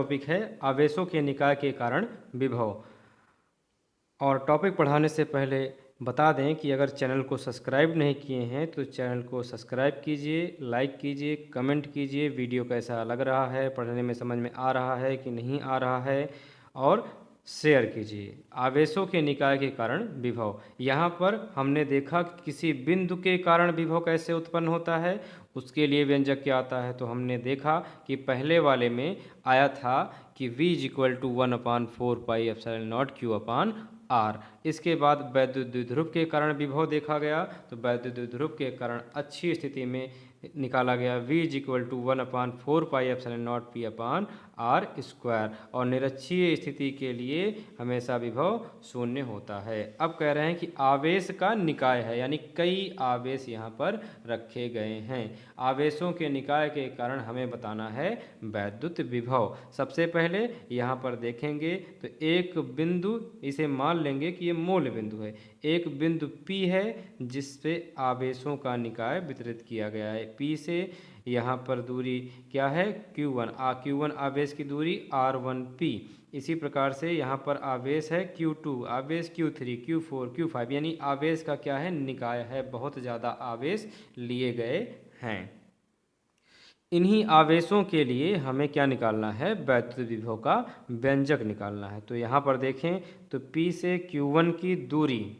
Topic है आवेशों के निकाय के कारण विभव। और टॉपिक पढ़ाने से पहले बता दें कि अगर चैनल को सब्सक्राइब नहीं किए हैं तो चैनल को सब्सक्राइब कीजिए, लाइक कीजिए, कमेंट कीजिए, वीडियो कैसा लग रहा है, पढ़ने में समझ में आ रहा है कि नहीं आ रहा है, और शेयर कीजिए। आवेशों के निकाय के कारण विभव। यहाँ पर हमने देखा कि किसी बिंदु के कारण विभव कैसे उत्पन्न होता है, उसके लिए व्यंजक क्या आता है। तो हमने देखा कि पहले वाले में आया था कि v is equal to 1/4πε0 q upon r. इसके बाद वैद्युत द्विध्रुव के कारण विभव देखा गया। तो वैद्युत द्विध्रुव के कारण अच्छी स्थिति में निकाला गया v is equal to 1/4πε0 p upon r square, और निरक्षीय स्थिति के लिए हमेशा विभव शून्य होता है। अब कह रहे हैं कि आवेश का निकाय है, यानी कई आवेश यहाँ पर रखे गए हैं। आवेशों के निकाय के कारण हमें बताना है वैद्युत विभव। सबसे पहले यहाँ पर देखेंगे तो एक बिंदु, इसे मान लेंगे कि ये मूल बिंदु है। एक बिंदु P है जिस पे आवेशों का निकाय वितरित किया गया है। P से यहाँ पर दूरी क्या है, Q1। Q1 आवेश की दूरी R1P। इसी प्रकार से यहाँ पर आवेश है Q2, आवेश Q3, Q4, Q5, यानी आवेश का क्या है, निकाय है। बहुत ज़्यादा आवेश लिए गए हैं। इन्हीं आवेशों के लिए हमें क्या निकालना है, वैद्युत विभव का व्यंजक निकालना है। तो यहाँ पर देखें तो P से Q1 की दूरी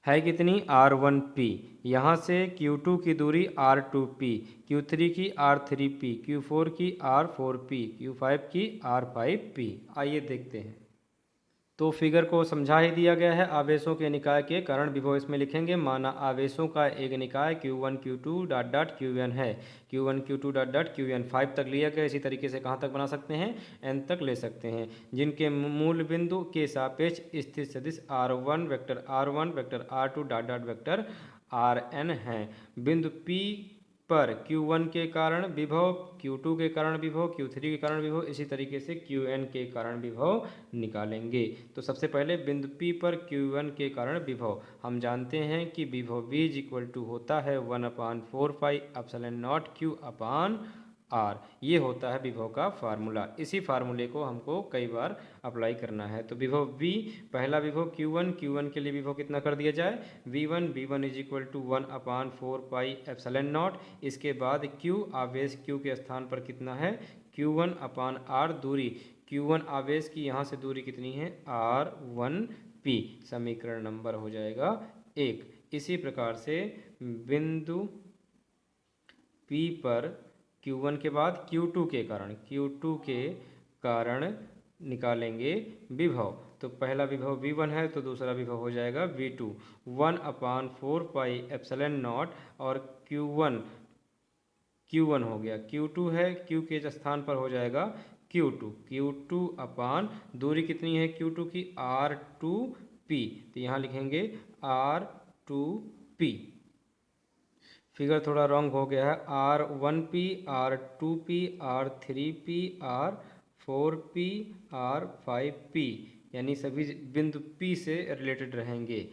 है कितनी, R1P। यहाँ से Q2 की दूरी R2P, Q3 की R3P, Q4 की R4P, Q5 की R5P। आइए देखते हैं। तो फिगर को समझा ही दिया गया है। आवेशों के निकाय के कारण विभव इसमें लिखेंगे। माना आवेशों का एक निकाय Q1 Q2 dot dot Qn है। Q1 Q2 dot dot Qn 5 तक लिया गया। इसी तरीके से कहाँ तक बना सकते हैं, n तक ले सकते हैं, जिनके मूल बिंदु के सापेक्ष स्थित सदिश R1 vector R1 vector R2 dot dot vector Rn हैं। बिंदु P पर Q1 के कारण विभव, Q2 के कारण विभव, Q3 के कारण विभव, इसी तरीके से Qn के कारण विभव निकालेंगे। तो सबसे पहले बिंदु P पर Q1 के कारण विभव हम जानते हैं कि विभव V इज इक्वल टू होता है 1/4πε0 Q अपान R। ये होता है विभव का फार्मूला। इसी फार्मूले को हमको कई बार अप्लाई करना है। तो विभव V, पहला विभव Q1 के लिए विभव कितना कर दिया जाए, V1 इज इक्वल टू 1/4πε0। इसके बाद Q, आवेश Q के स्थान पर कितना है, Q1 अपान R। दूरी Q1 आवेश की यहाँ से दूरी कितनी है, R1P। समीकरण नंबर हो जाएगा 1। इसी प्रकार से बिंदु P पर Q1 के बाद Q2 के कारण निकालेंगे विभव। तो पहला विभव V1 है तो दूसरा विभव हो जाएगा V2। 1/4πε0 और Q1 हो गया, Q2 है, Q के स्थान पर हो जाएगा Q2 अपान दूरी कितनी है Q2 की, R2P। तो यहाँ लिखेंगे R2P। फिगर थोड़ा रॉन्ग हो गया है, R1P, R2P, R3P, R4P, R5P, यानी सभी बिंदु P से रिलेटेड रहेंगे।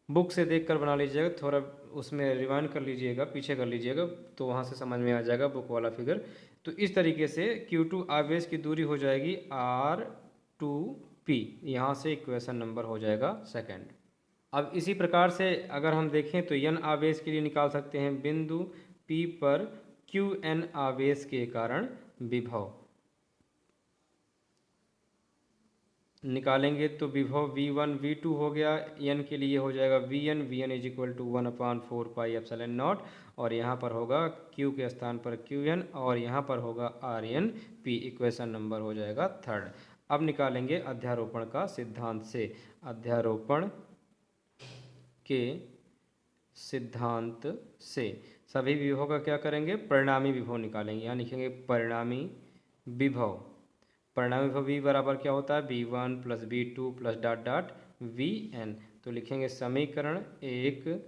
बुक से देखकर बना लीजिएगा, थोड़ा उसमें रिवाइंड कर लीजिएगा, पीछे कर लीजिएगा, तो वहाँ से समझ में आ जाएगा बुक वाला फिगर। तो इस तरीके से Q2 आवेश की दूरी हो जाएगी R2P। यहाँ से इक्वेशन नंबर हो जाएगा सेकंड। अब इसी प्रकार से अगर हम देखें तो n आवेश के लिए निकाल सकते हैं बिंदु P पर Qn आवेश के कारण विभव निकालेंगे। तो विभव V1 V2 हो गया, n के लिए हो जाएगा Vn इज इक्वल टू 1/4πε0, और यहाँ पर होगा Q के स्थान पर Qn और यहाँ पर होगा RnP। इक्वेशन नंबर हो जाएगा थर्ड। अब निकालेंगे अध्यारोपण का सिद्धांत से। अध्यारोपण के सिद्धांत से सभी विभव का क्या करेंगे, परिणामी विभव निकालेंगे। यहाँ लिखेंगे परिणामी विभव। परिणामी विभव V बराबर क्या होता है, V1 plus V2 plus dot dot Vn। तो लिखेंगे समीकरण 1,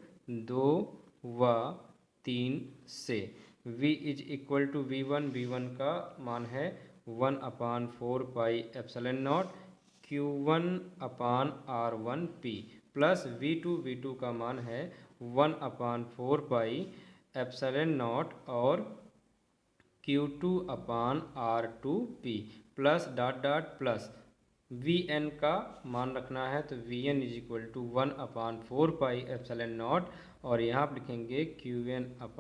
2 व 3 से V is equal to V1 का मान है 1/4πε0 Q1 अपान R1P प्लस V2 का मान है 1/4πε0 और Q2/R2P plus dot dot plus Vn का मान रखना है तो Vn इज इक्वल टू 1/4πε0 और यहाँ आप लिखेंगे Qn/Rnp।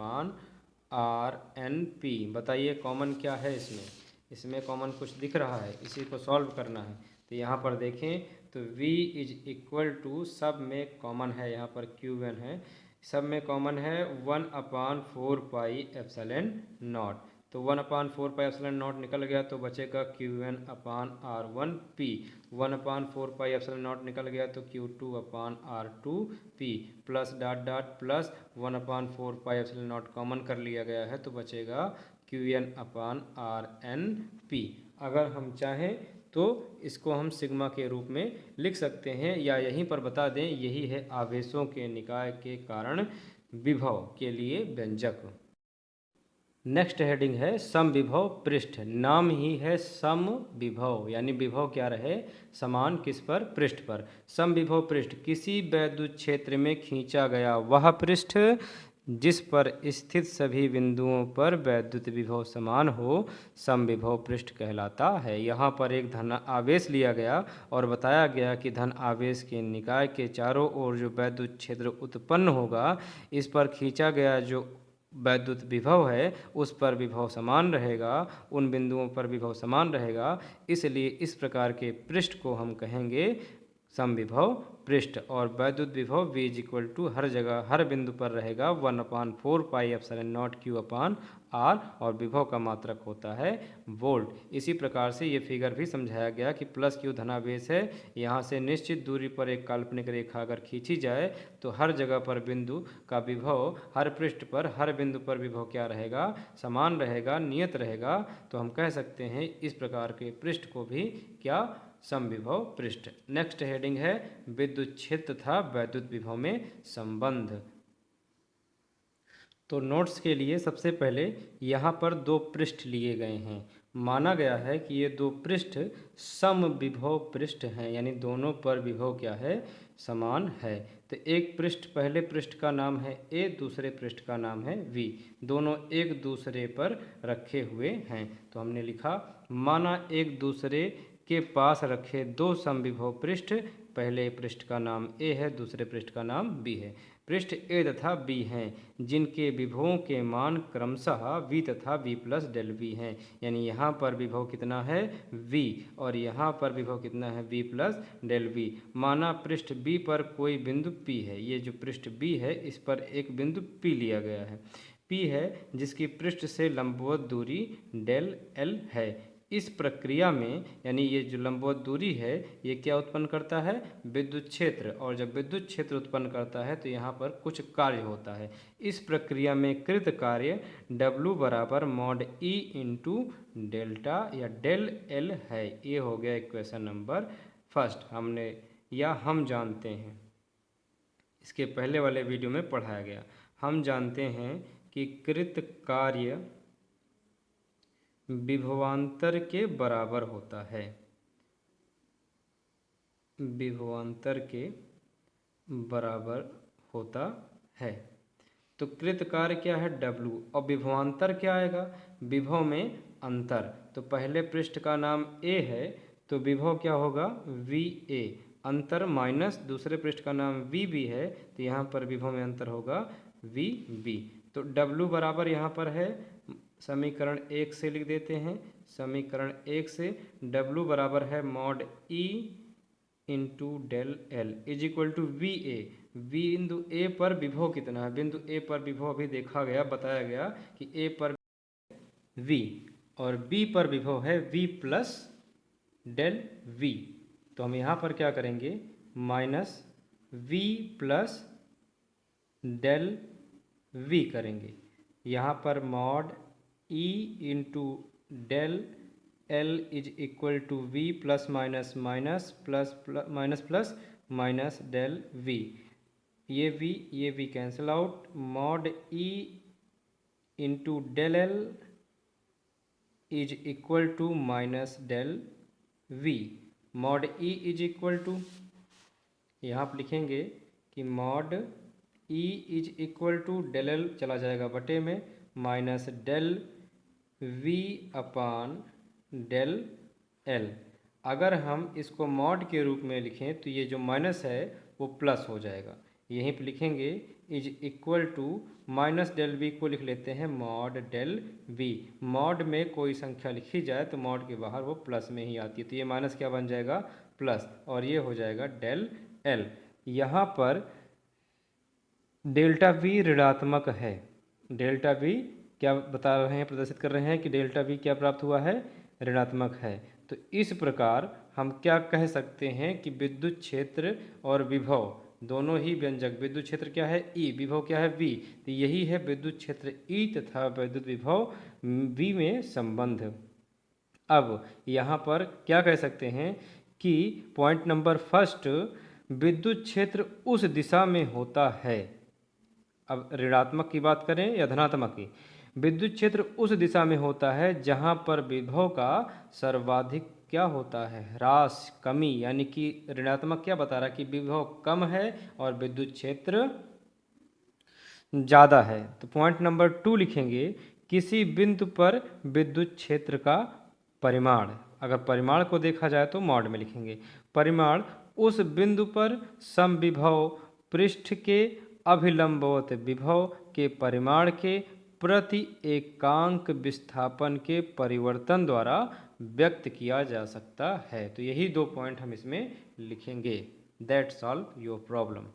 बताइए कॉमन क्या है इसमें? इसमें कॉमन कुछ दिख रहा है, इसी को सॉल्व करना है। तो यहाँ पर देखें तो v इज इक्वल टू सब में कॉमन है, यहाँ पर Qn है, सब में कॉमन है 1/4πε0। तो 1/4πε0 निकल गया तो बचेगा Qn/R1P। 1/4πε0 निकल गया तो Q2/R2P plus dot dot plus 1/4πε0 common कर लिया गया है तो बचेगा Qn/Rnp। अगर हम चाहें तो इसको हम सिग्मा के रूप में लिख सकते हैं, या यहीं पर बता दें यही है आवेशों के निकाय के कारण विभव के लिए व्यंजक। नेक्स्ट हेडिंग है समविभव पृष्ठ। नाम ही है समविभव, यानी विभव क्या रहे, समान किस पर, पृष्ठ पर। समविभव पृष्ठ किसी वैद्युत क्षेत्र में खींचा गया वह पृष्ठ जिस पर स्थित सभी बिंदुओं पर वैद्युत विभव समान हो समविभव पृष्ठ कहलाता है। यहाँ पर एक धन आवेश लिया गया और बताया गया कि धन आवेश के निकाय के चारों ओर जो वैद्युत क्षेत्र उत्पन्न होगा, इस पर खींचा गया जो वैद्युत विभव है उस पर विभव समान रहेगा, उन बिंदुओं पर विभव समान रहेगा, इसलिए इस प्रकार के पृष्ठ को हम कहेंगे समविभव पृष्ठ। और वैद्युत विभव v इज इक्वल टू हर जगह हर बिंदु पर रहेगा 1/4πε0 Q/R और विभव का मात्रक होता है वोल्ट। इसी प्रकार से ये फिगर भी समझाया गया कि प्लस Q धनावेश है, यहाँ से निश्चित दूरी पर एक काल्पनिक रेखा अगर खींची जाए तो हर जगह पर बिंदु का विभव, हर पृष्ठ पर हर बिंदु पर विभव क्या रहेगा, समान रहेगा, नियत रहेगा। तो हम कह सकते हैं इस प्रकार के पृष्ठ को भी क्या, समविभव पृष्ठ। नेक्स्ट हेडिंग है विद्युत क्षेत्र तथा वैद्युत विभव में संबंध। तो नोट्स के लिए सबसे पहले यहाँ पर दो पृष्ठ लिए गए हैं। माना गया है कि ये दो पृष्ठ समविभव पृष्ठ हैं, यानी दोनों पर विभव क्या है, समान है। तो एक पृष्ठ, पहले पृष्ठ का नाम है A, दूसरे पृष्ठ का नाम है V, दोनों एक दूसरे पर रखे हुए हैं। तो हमने लिखा माना एक दूसरे के पास रखे दो समविभव पृष्ठ, पहले पृष्ठ का नाम A है, दूसरे पृष्ठ का नाम B है। पृष्ठ A तथा B हैं जिनके विभवों के मान क्रमशः V तथा V प्लस डेल V हैं, यानी यहाँ पर विभव कितना है V और यहाँ पर विभव कितना है V प्लस डेल V। माना पृष्ठ B पर कोई बिंदु P है, ये जो पृष्ठ B है इस पर एक बिंदु P लिया गया है, P है जिसकी पृष्ठ से लंबवत दूरी डेल L है। इस प्रक्रिया में यानी ये जो लंबवत दूरी है ये क्या उत्पन्न करता है, विद्युत क्षेत्र, और जब विद्युत क्षेत्र उत्पन्न करता है तो यहाँ पर कुछ कार्य होता है। इस प्रक्रिया में कृत कार्य W बराबर मॉड E इंटू डेल्टा या डेल L है। ये हो गया इक्वेशन नंबर फर्स्ट, हमने या हम जानते हैं, इसके पहले वाले वीडियो में पढ़ाया गया। हम जानते हैं कि कृत कार्य विभवांतर के बराबर होता है, विभवांतर के बराबर होता है। तो कृत कार्य क्या है W और विभवांतर क्या आएगा, विभव में अंतर। तो पहले पृष्ठ का नाम A है तो विभव क्या होगा VA, अंतर माइनस दूसरे पृष्ठ का नाम VB है तो यहाँ पर विभव में अंतर होगा VB। तो W बराबर यहाँ पर है, समीकरण 1 से लिख देते हैं, समीकरण 1 से W बराबर है mod E into del L is equal to VA। बिंदु A पर विभव कितना है, बिंदु A पर विभव अभी देखा गया, बताया गया कि A पर V और B पर विभव है V प्लस डेल V। तो हम यहाँ पर क्या करेंगे, minus V plus del V करेंगे। यहाँ पर mod E into del L is equal to V plus minus minus plus minus plus minus del V। ये V cancel out, mod E into del L is equal to minus del V। Mod E is equal to, यहाँ आप लिखेंगे कि mod E is equal to del L चला जाएगा बटे में, minus del v upon del L. अगर हम इसको मॉड के रूप में लिखें तो ये जो माइनस है वो प्लस हो जाएगा। यहीं पे लिखेंगे is equal to minus del V को लिख लेते हैं मॉड डेल वी। मॉड में कोई संख्या लिखी जाए तो मॉड के बाहर वो प्लस में ही आती है, तो ये माइनस क्या बन जाएगा, प्लस, और ये हो जाएगा डेल एल। यहाँ पर डेल्टा वी ऋणात्मक है। डेल्टा वी क्या बता रहे हैं, प्रदर्शित कर रहे हैं कि डेल्टा वी क्या प्राप्त हुआ है, ऋणात्मक है। तो इस प्रकार हम क्या कह सकते हैं कि विद्युत क्षेत्र और विभव दोनों ही व्यंजक, विद्युत क्षेत्र क्या है ई, विभव क्या है वी, तो यही है विद्युत क्षेत्र ई तथा विद्युत विभव वी में संबंध। अब यहाँ पर क्या कह सकते हैं कि पॉइंट नंबर फर्स्ट, विद्युत क्षेत्र उस दिशा में होता है। अब ऋणात्मक की बात करें या धनात्मक की, विद्युत क्षेत्र उस दिशा में होता है जहाँ पर विभव का सर्वाधिक क्या होता है, ह्रास, कमी, यानी कि ऋणात्मक क्या बता रहा है कि विभव कम है और विद्युत क्षेत्र ज़्यादा है। तो पॉइंट नंबर 2 लिखेंगे, किसी बिंदु पर विद्युत क्षेत्र का परिमाण। अगर परिमाण को देखा जाए तो मॉड में लिखेंगे, परिमाण उस बिंदु पर समविभव पृष्ठ के अभिलंबवत विभव के परिमाण के प्रति एकांक विस्थापन के परिवर्तन द्वारा व्यक्त किया जा सकता है। तो यही 2 पॉइंट हम इसमें लिखेंगे। That solve your problem.